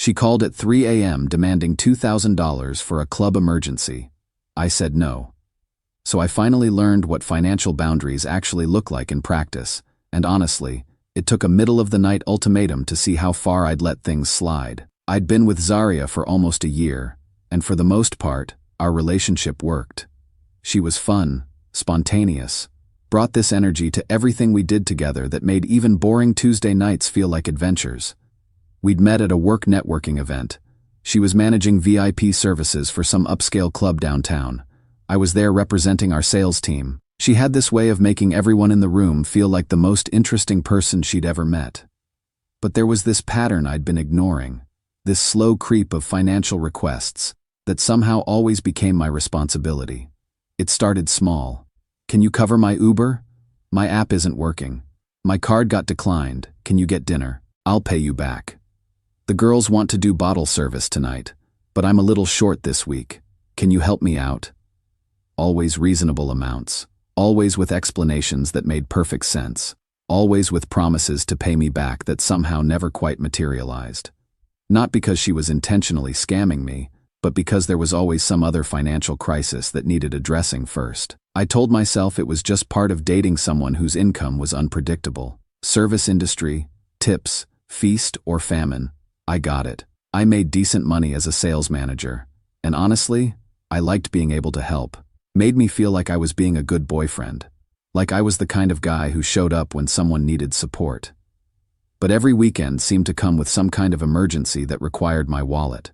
She called at 3 a.m. demanding $2,000 for a club emergency. I said no. So I finally learned what financial boundaries actually look like in practice, and honestly, it took a middle-of-the-night ultimatum to see how far I'd let things slide. I'd been with Zaria for almost a year, and for the most part, our relationship worked. She was fun, spontaneous, brought this energy to everything we did together that made even boring Tuesday nights feel like adventures. We'd met at a work networking event. She was managing VIP services for some upscale club downtown. I was there representing our sales team. She had this way of making everyone in the room feel like the most interesting person she'd ever met. But there was this pattern I'd been ignoring, this slow creep of financial requests that somehow always became my responsibility. It started small. Can you cover my Uber? My app isn't working. My card got declined. Can you get dinner? I'll pay you back. The girls want to do bottle service tonight, but I'm a little short this week. Can you help me out? Always reasonable amounts. Always with explanations that made perfect sense. Always with promises to pay me back that somehow never quite materialized. Not because she was intentionally scamming me, but because there was always some other financial crisis that needed addressing first. I told myself it was just part of dating someone whose income was unpredictable. Service industry, tips, feast or famine. I got it. I made decent money as a sales manager, and honestly, I liked being able to help. Made me feel like I was being a good boyfriend, like I was the kind of guy who showed up when someone needed support. But every weekend seemed to come with some kind of emergency that required my wallet.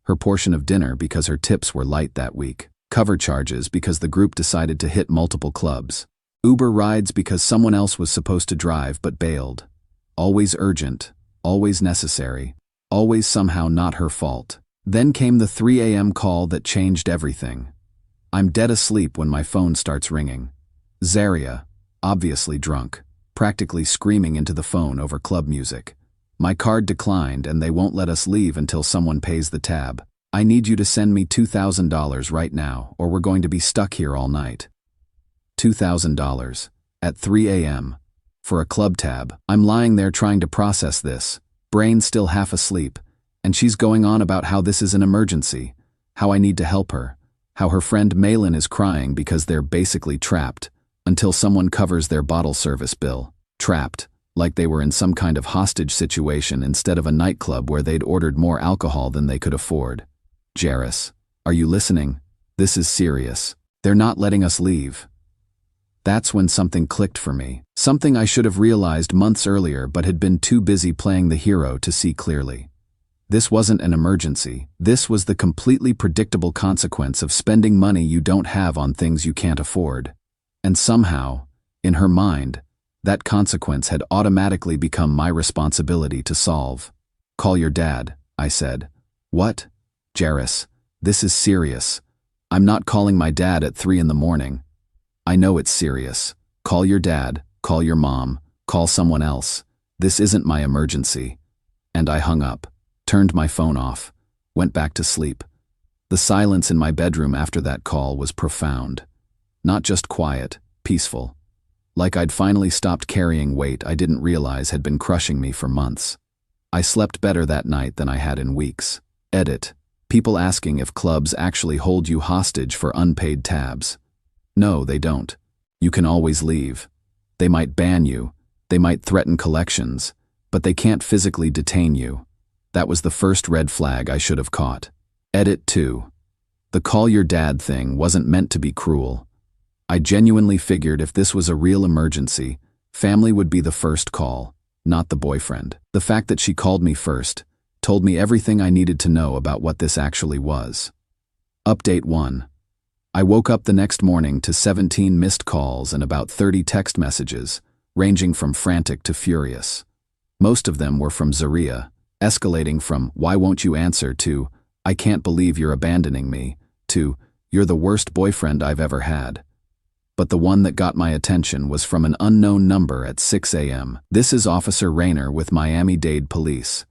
Her portion of dinner because her tips were light that week. Cover charges because the group decided to hit multiple clubs. Uber rides because someone else was supposed to drive but bailed. Always urgent, always necessary, always somehow not her fault. Then came the 3 a.m. call that changed everything. I'm dead asleep when my phone starts ringing. Zaria, obviously drunk, practically screaming into the phone over club music. My card declined and they won't let us leave until someone pays the tab. I need you to send me $2,000 right now or we're going to be stuck here all night. $2,000. At 3 a.m. For a club tab. I'm lying there trying to process this, brain still half asleep, and she's going on about how this is an emergency, how I need to help her, how her friend Malin is crying because they're basically trapped, until someone covers their bottle service bill. Trapped, like they were in some kind of hostage situation instead of a nightclub where they'd ordered more alcohol than they could afford. Jairus, are you listening? This is serious. They're not letting us leave. That's when something clicked for me. Something I should have realized months earlier but had been too busy playing the hero to see clearly. This wasn't an emergency. This was the completely predictable consequence of spending money you don't have on things you can't afford. And somehow, in her mind, that consequence had automatically become my responsibility to solve. Call your dad, I said. What? Jairus, this is serious. I'm not calling my dad at 3 in the morning. I know it's serious. Call your dad, call your mom, call someone else. This isn't my emergency. And I hung up, turned my phone off, went back to sleep. The silence in my bedroom after that call was profound. Not just quiet, peaceful. Like I'd finally stopped carrying weight I didn't realize had been crushing me for months. I slept better that night than I had in weeks. Edit. People asking if clubs actually hold you hostage for unpaid tabs. No, they don't. You can always leave. They might ban you, they might threaten collections, but they can't physically detain you. That was the first red flag I should have caught. Edit 2. The call your dad thing wasn't meant to be cruel. I genuinely figured if this was a real emergency, family would be the first call, not the boyfriend. The fact that she called me first told me everything I needed to know about what this actually was. Update 1. I woke up the next morning to 17 missed calls and about 30 text messages, ranging from frantic to furious. Most of them were from Zaria, escalating from, "Why won't you answer?" to, "I can't believe you're abandoning me," to, "You're the worst boyfriend I've ever had." But the one that got my attention was from an unknown number at 6 a.m. "This is Officer Rayner with Miami-Dade Police.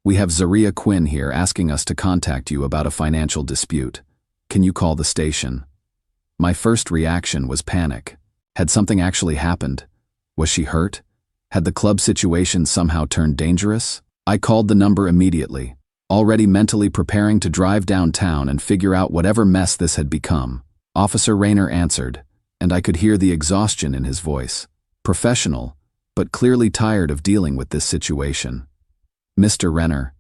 We have Zaria Quinn here asking us to contact you about a financial dispute. Can you call the station?" My first reaction was panic. Had something actually happened? Was she hurt? Had the club situation somehow turned dangerous? I called the number immediately. already mentally preparing to drive downtown and figure out whatever mess this had become. Officer Rayner answered, and I could hear the exhaustion in his voice. Professional, but clearly tired of dealing with this situation. Mr. Renner,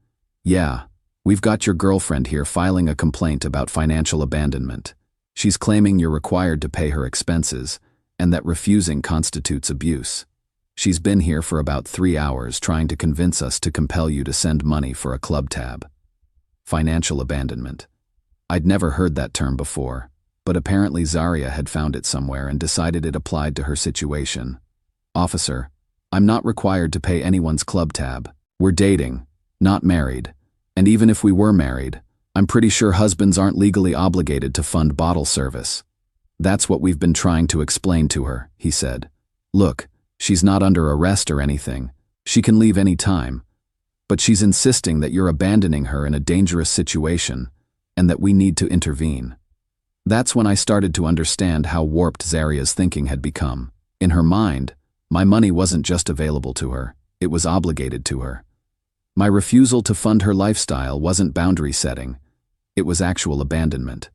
yeah, we've got your girlfriend here filing a complaint about financial abandonment. She's claiming you're required to pay her expenses, and that refusing constitutes abuse. She's been here for about 3 hours trying to convince us to compel you to send money for a club tab. Financial abandonment. I'd never heard that term before, but apparently Zaria had found it somewhere and decided it applied to her situation. Officer, I'm not required to pay anyone's club tab. We're dating, not married, and even if we were married, I'm pretty sure husbands aren't legally obligated to fund bottle service. That's what we've been trying to explain to her, he said. Look, she's not under arrest or anything. She can leave any time. But she's insisting that you're abandoning her in a dangerous situation, and that we need to intervene. That's when I started to understand how warped Zaria's thinking had become. In her mind, my money wasn't just available to her, it was obligated to her. My refusal to fund her lifestyle wasn't boundary setting, it was actual abandonment.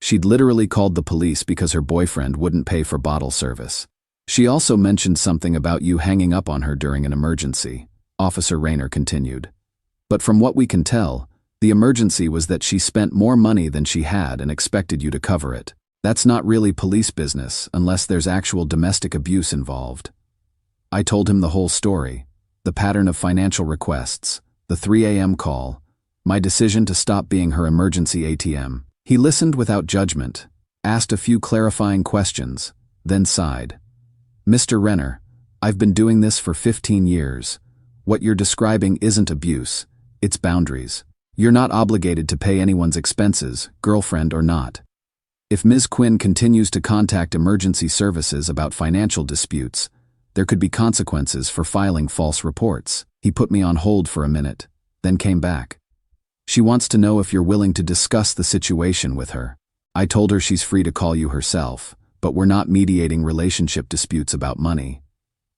She'd literally called the police because her boyfriend wouldn't pay for bottle service. She also mentioned something about you hanging up on her during an emergency, Officer Rayner continued. But from what we can tell, the emergency was that she spent more money than she had and expected you to cover it. That's not really police business unless there's actual domestic abuse involved. I told him the whole story, the pattern of financial requests, the 3 a.m. call, my decision to stop being her emergency ATM. He listened without judgment, asked a few clarifying questions, then sighed. Mr. Renner, I've been doing this for 15 years. What you're describing isn't abuse, it's boundaries. You're not obligated to pay anyone's expenses, girlfriend or not. If Ms. Quinn continues to contact emergency services about financial disputes, there could be consequences for filing false reports. He put me on hold for a minute, then came back. She wants to know if you're willing to discuss the situation with her. I told her she's free to call you herself, but we're not mediating relationship disputes about money.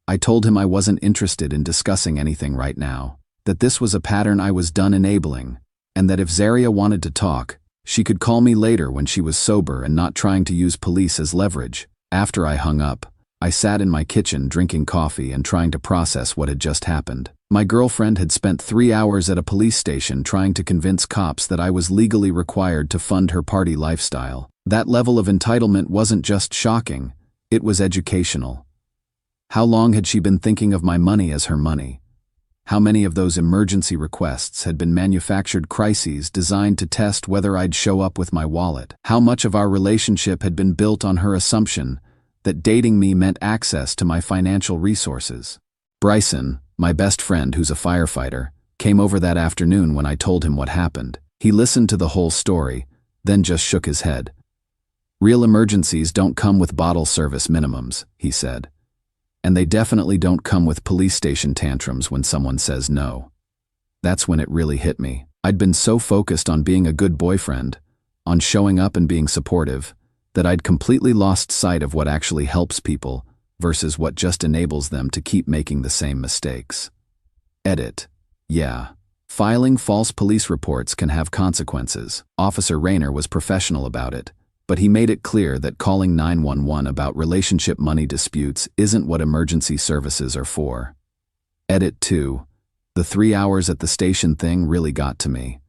I told him I wasn't interested in discussing anything right now, that this was a pattern I was done enabling, and that if Zaria wanted to talk, she could call me later when she was sober and not trying to use police as leverage. After I hung up, I sat in my kitchen drinking coffee and trying to process what had just happened. My girlfriend had spent 3 hours at a police station trying to convince cops that I was legally required to fund her party lifestyle. That level of entitlement wasn't just shocking, it was educational. How long had she been thinking of my money as her money? How many of those emergency requests had been manufactured crises designed to test whether I'd show up with my wallet? How much of our relationship had been built on her assumption that dating me meant access to my financial resources? Bryson, my best friend who's a firefighter, came over that afternoon when I told him what happened. He listened to the whole story, then just shook his head. Real emergencies don't come with bottle service minimums, he said. And they definitely don't come with police station tantrums when someone says no. That's when it really hit me. I'd been so focused on being a good boyfriend, on showing up and being supportive, that I'd completely lost sight of what actually helps people versus what just enables them to keep making the same mistakes. Edit. Yeah. Filing false police reports can have consequences. Officer Rayner was professional about it, but he made it clear that calling 911 about relationship money disputes isn't what emergency services are for. Edit 2. The 3 hours at the station thing really got to me.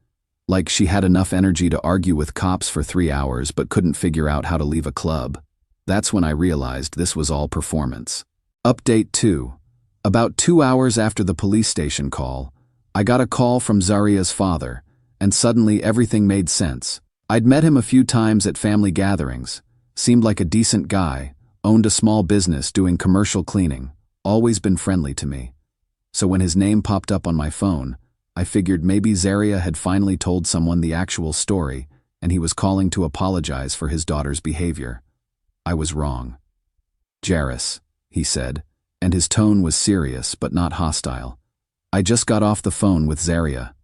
Like she had enough energy to argue with cops for 3 hours but couldn't figure out how to leave a club. That's when I realized this was all performance. Update 2. About 2 hours after the police station call, I got a call from Zaria's father, and suddenly everything made sense. I'd met him a few times at family gatherings, seemed like a decent guy, owned a small business doing commercial cleaning, always been friendly to me. So when his name popped up on my phone, I figured maybe Zaria had finally told someone the actual story, and he was calling to apologize for his daughter's behavior. I was wrong. Jairus, he said, and his tone was serious but not hostile. I just got off the phone with Zaria.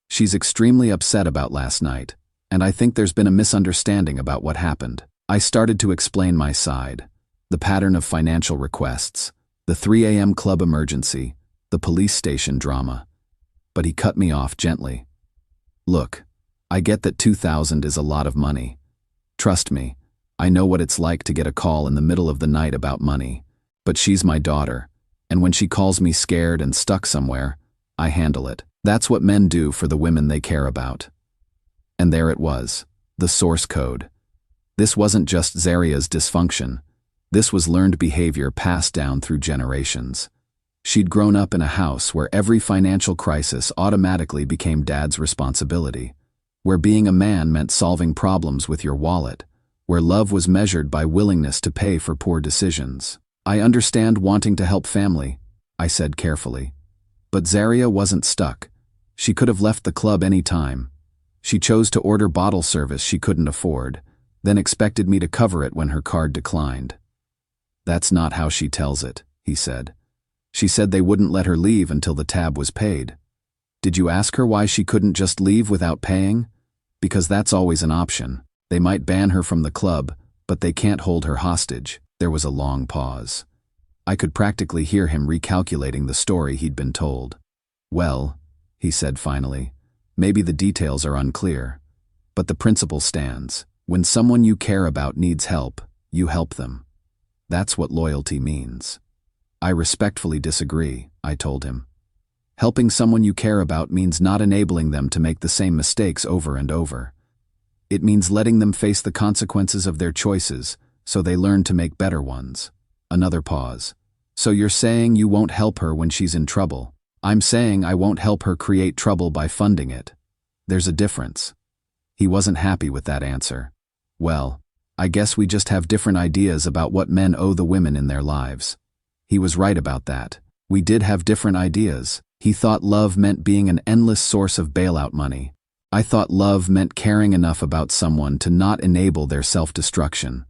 She's extremely upset about last night, and I think there's been a misunderstanding about what happened. I started to explain my side, the pattern of financial requests, the 3 a.m. club emergency, the police station drama. But he cut me off gently. Look, I get that 2,000 is a lot of money. Trust me, I know what it's like to get a call in the middle of the night about money. But she's my daughter, and when she calls me scared and stuck somewhere, I handle it. That's what men do for the women they care about. And there it was, the source code. This wasn't just Zaria's dysfunction. This was learned behavior passed down through generations. She'd grown up in a house where every financial crisis automatically became Dad's responsibility, where being a man meant solving problems with your wallet, where love was measured by willingness to pay for poor decisions. I understand wanting to help family, I said carefully. But Zaria wasn't stuck. She could have left the club any time. She chose to order bottle service she couldn't afford, then expected me to cover it when her card declined. That's not how she tells it, he said. She said they wouldn't let her leave until the tab was paid. Did you ask her why she couldn't just leave without paying? Because that's always an option. They might ban her from the club, but they can't hold her hostage. There was a long pause. I could practically hear him recalculating the story he'd been told. Well, he said finally, maybe the details are unclear, but the principle stands. When someone you care about needs help, you help them. That's what loyalty means. I respectfully disagree, I told him. Helping someone you care about means not enabling them to make the same mistakes over and over. It means letting them face the consequences of their choices so they learn to make better ones. Another pause. So you're saying you won't help her when she's in trouble? I'm saying I won't help her create trouble by funding it. There's a difference. He wasn't happy with that answer. Well, I guess we just have different ideas about what men owe the women in their lives. He was right about that. We did have different ideas. He thought love meant being an endless source of bailout money. I thought love meant caring enough about someone to not enable their self-destruction.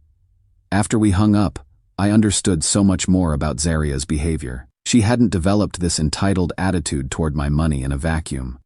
After we hung up, I understood so much more about Zaria's behavior. She hadn't developed this entitled attitude toward my money in a vacuum.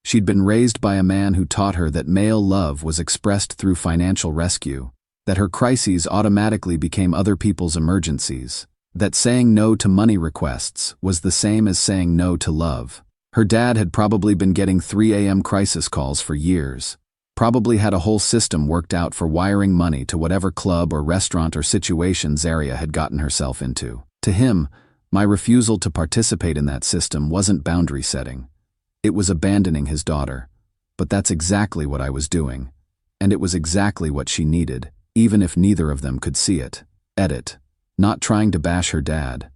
She'd been raised by a man who taught her that male love was expressed through financial rescue, that her crises automatically became other people's emergencies, that saying no to money requests was the same as saying no to love. Her dad had probably been getting 3 a.m. crisis calls for years, probably had a whole system worked out for wiring money to whatever club or restaurant or situation Zaria had gotten herself into. To him, my refusal to participate in that system wasn't boundary setting. It was abandoning his daughter. But that's exactly what I was doing. And it was exactly what she needed, even if neither of them could see it. Edit. Not trying to bash her dad.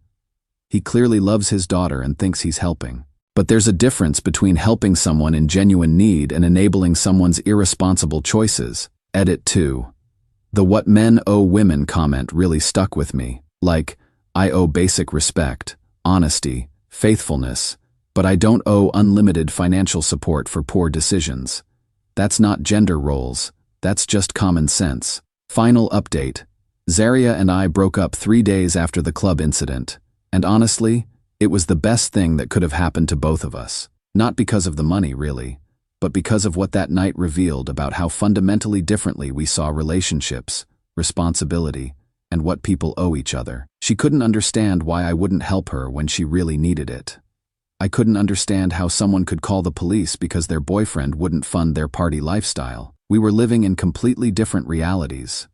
He clearly loves his daughter and thinks he's helping. But there's a difference between helping someone in genuine need and enabling someone's irresponsible choices. Edit 2. The "what men owe women" comment really stuck with me. Like, I owe basic respect, honesty, faithfulness, but I don't owe unlimited financial support for poor decisions. That's not gender roles, that's just common sense. Final update. Zaria and I broke up 3 days after the club incident, and honestly, it was the best thing that could have happened to both of us. Not because of the money, really, but because of what that night revealed about how fundamentally differently we saw relationships, responsibility, and what people owe each other. She couldn't understand why I wouldn't help her when she really needed it. I couldn't understand how someone could call the police because their boyfriend wouldn't fund their party lifestyle. We were living in completely different realities.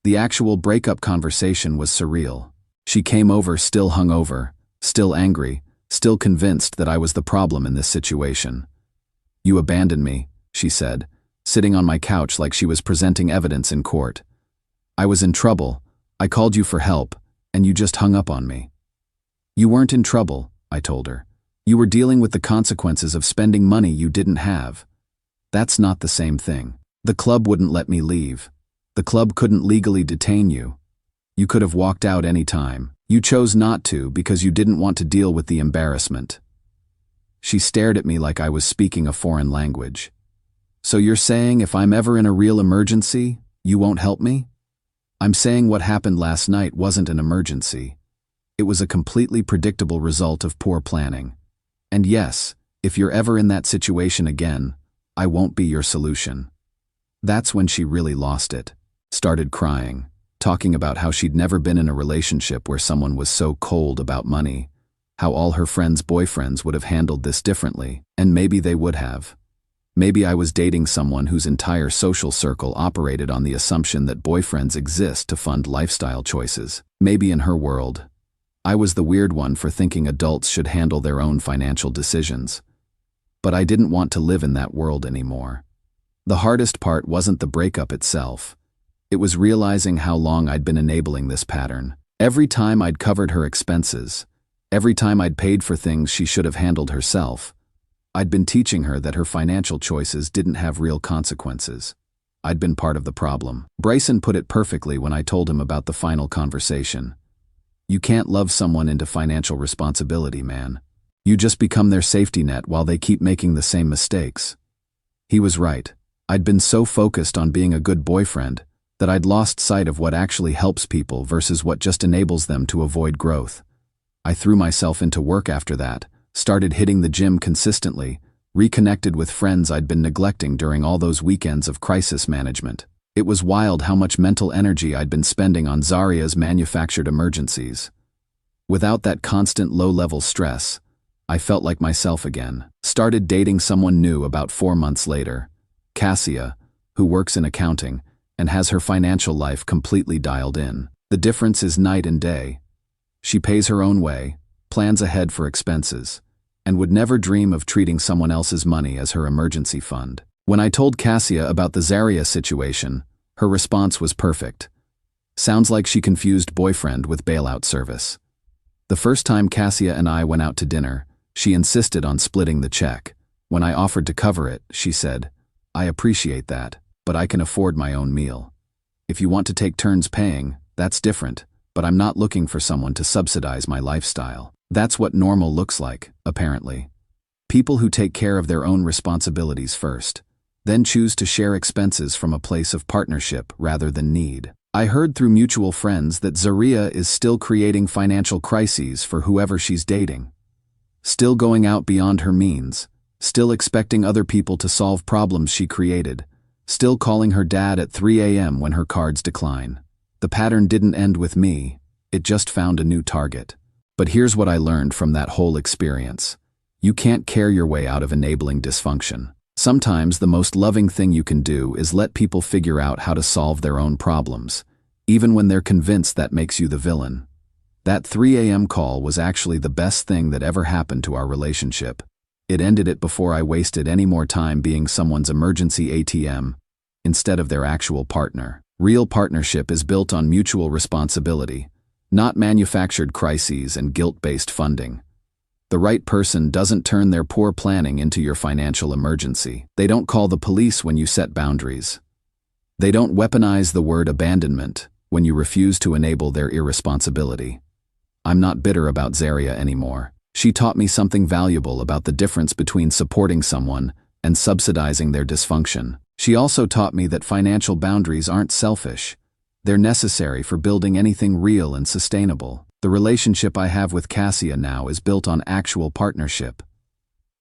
The actual breakup conversation was surreal. She came over still hungover, still angry, still convinced that I was the problem in this situation. You abandoned me, she said, sitting on my couch like she was presenting evidence in court. I was in trouble, I called you for help, and you just hung up on me. You weren't in trouble, I told her. You were dealing with the consequences of spending money you didn't have. That's not the same thing. The club wouldn't let me leave. The club couldn't legally detain you. You could have walked out any time. You chose not to because you didn't want to deal with the embarrassment. She stared at me like I was speaking a foreign language. So you're saying if I'm ever in a real emergency, you won't help me? I'm saying what happened last night wasn't an emergency. It was a completely predictable result of poor planning. And yes, if you're ever in that situation again, I won't be your solution. That's when she really lost it. Started crying, talking about how she'd never been in a relationship where someone was so cold about money, how all her friends' boyfriends would have handled this differently, and maybe they would have. Maybe I was dating someone whose entire social circle operated on the assumption that boyfriends exist to fund lifestyle choices. Maybe in her world, I was the weird one for thinking adults should handle their own financial decisions. But I didn't want to live in that world anymore. The hardest part wasn't the breakup itself. It was realizing how long I'd been enabling this pattern. Every time I'd covered her expenses, every time I'd paid for things she should have handled herself, I'd been teaching her that her financial choices didn't have real consequences. I'd been part of the problem. Bryson put it perfectly when I told him about the final conversation. You can't love someone into financial responsibility, man. You just become their safety net while they keep making the same mistakes. He was right. I'd been so focused on being a good boyfriend that I'd lost sight of what actually helps people versus what just enables them to avoid growth. I threw myself into work after that, started hitting the gym consistently, reconnected with friends I'd been neglecting during all those weekends of crisis management. It was wild how much mental energy I'd been spending on Zaria's manufactured emergencies. Without that constant low-level stress, I felt like myself again. Started dating someone new about 4 months later, Cassia, who works in accounting and has her financial life completely dialed in. The difference is night and day. She pays her own way, plans ahead for expenses, and would never dream of treating someone else's money as her emergency fund. When I told Cassia about the Zaria situation, her response was perfect. Sounds like she confused boyfriend with bailout service. The first time Cassia and I went out to dinner, she insisted on splitting the check. When I offered to cover it, she said, "I appreciate that, but I can afford my own meal. If you want to take turns paying, that's different, but I'm not looking for someone to subsidize my lifestyle." That's what normal looks like, apparently. People who take care of their own responsibilities first, then choose to share expenses from a place of partnership rather than need. I heard through mutual friends that Zaria is still creating financial crises for whoever she's dating. Still going out beyond her means, still expecting other people to solve problems she created, still calling her dad at 3 a.m. when her cards decline. The pattern didn't end with me, it just found a new target. But here's what I learned from that whole experience. You can't care your way out of enabling dysfunction. Sometimes the most loving thing you can do is let people figure out how to solve their own problems, even when they're convinced that makes you the villain. That 3 a.m. call was actually the best thing that ever happened to our relationship. It ended it before I wasted any more time being someone's emergency ATM instead of their actual partner. Real partnership is built on mutual responsibility, not manufactured crises and guilt-based funding. The right person doesn't turn their poor planning into your financial emergency. They don't call the police when you set boundaries. They don't weaponize the word abandonment when you refuse to enable their irresponsibility. I'm not bitter about Zaria anymore. She taught me something valuable about the difference between supporting someone and subsidizing their dysfunction. She also taught me that financial boundaries aren't selfish. They're necessary for building anything real and sustainable. The relationship I have with Cassia now is built on actual partnership.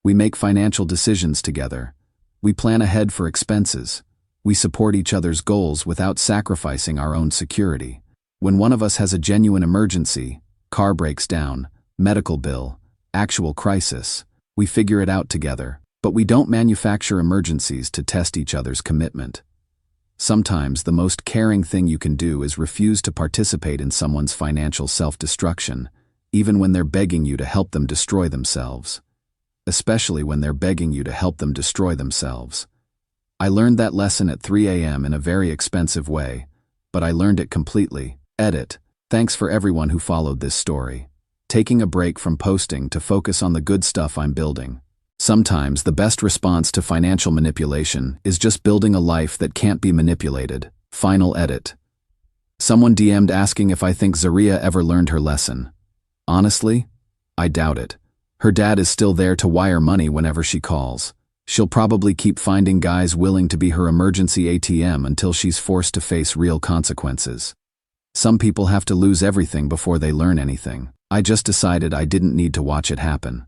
We make financial decisions together. We plan ahead for expenses. We support each other's goals without sacrificing our own security. When one of us has a genuine emergency, car breaks down, medical bill, actual crisis, we figure it out together. But we don't manufacture emergencies to test each other's commitment. Sometimes the most caring thing you can do is refuse to participate in someone's financial self-destruction, even when they're begging you to help them destroy themselves. Especially when they're begging you to help them destroy themselves. I learned that lesson at 3 a.m. in a very expensive way, but I learned it completely. Edit. Thanks for everyone who followed this story. Taking a break from posting to focus on the good stuff I'm building. Sometimes the best response to financial manipulation is just building a life that can't be manipulated. Final edit. Someone DM'd asking if I think Zaria ever learned her lesson. Honestly, I doubt it. Her dad is still there to wire money whenever she calls. She'll probably keep finding guys willing to be her emergency ATM until she's forced to face real consequences. Some people have to lose everything before they learn anything. I just decided I didn't need to watch it happen.